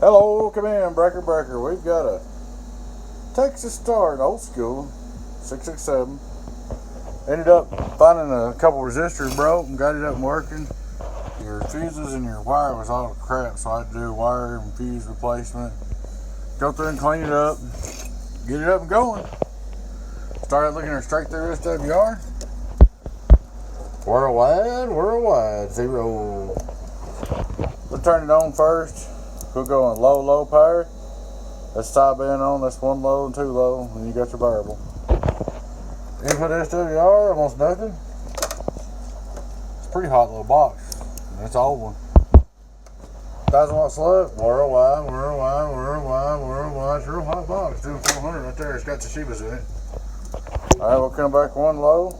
Hello, come in, breaker. We've got a Texas Star, old school, 667. Ended up finding a couple resistors broke and got it up and working. Your fuses and your wire was all crap, so I had to do a wire and fuse replacement. Go through and clean it up, get it up and going. Started looking her straight through SWR. Worldwide, 0. Let's turn it on first. We'll go on low power. That's sideband on, that's 1 low and 2 low, and you got your variable. Input SWR, almost nothing. It's a pretty hot little box. That's an old one. 1000 watt slug, worldwide. It's a real hot box, doing 400 right there. It's got Toshibas in it. Alright, we'll come back 1 low.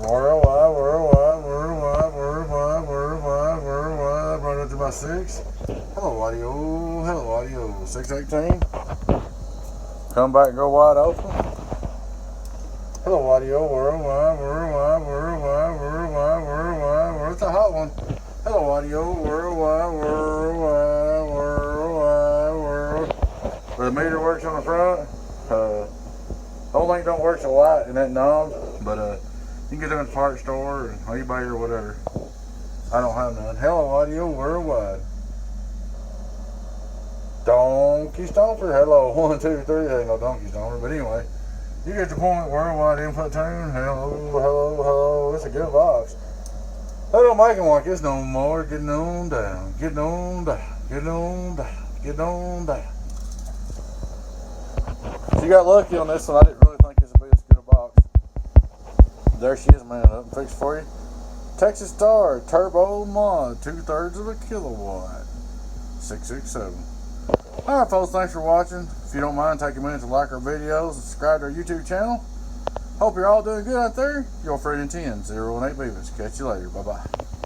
Worldwide. Run up to my 6. Hello audio, 618. Come back and go wide open. Hello audio, worldwide. It's a hot one. Hello audio, worldwide. The meter works on the front. The whole thing don't work so light in that knob, but you can get them in the parts store or eBay or whatever. I don't have none. Hello audio, worldwide. Donkey Stomper. Hello, 1, 2, 3. Ain't no Donkey Stomper, but anyway, you get the point. Worldwide input tune. Hello. It's a good box. They don't make them like this no more. Getting on down. She got lucky on this one. I didn't really think this would be as good a box. There she is, man. Up and fixed for you. Texas Star Turbo Mod, 2/3 of a kilowatt, 667. Alright folks, thanks for watching. If you don't mind, take a minute to like our videos and subscribe to our YouTube channel. Hope you're all doing good out there. Your friend in 10, 0 and 8 Beavis. Catch you later. Bye-bye.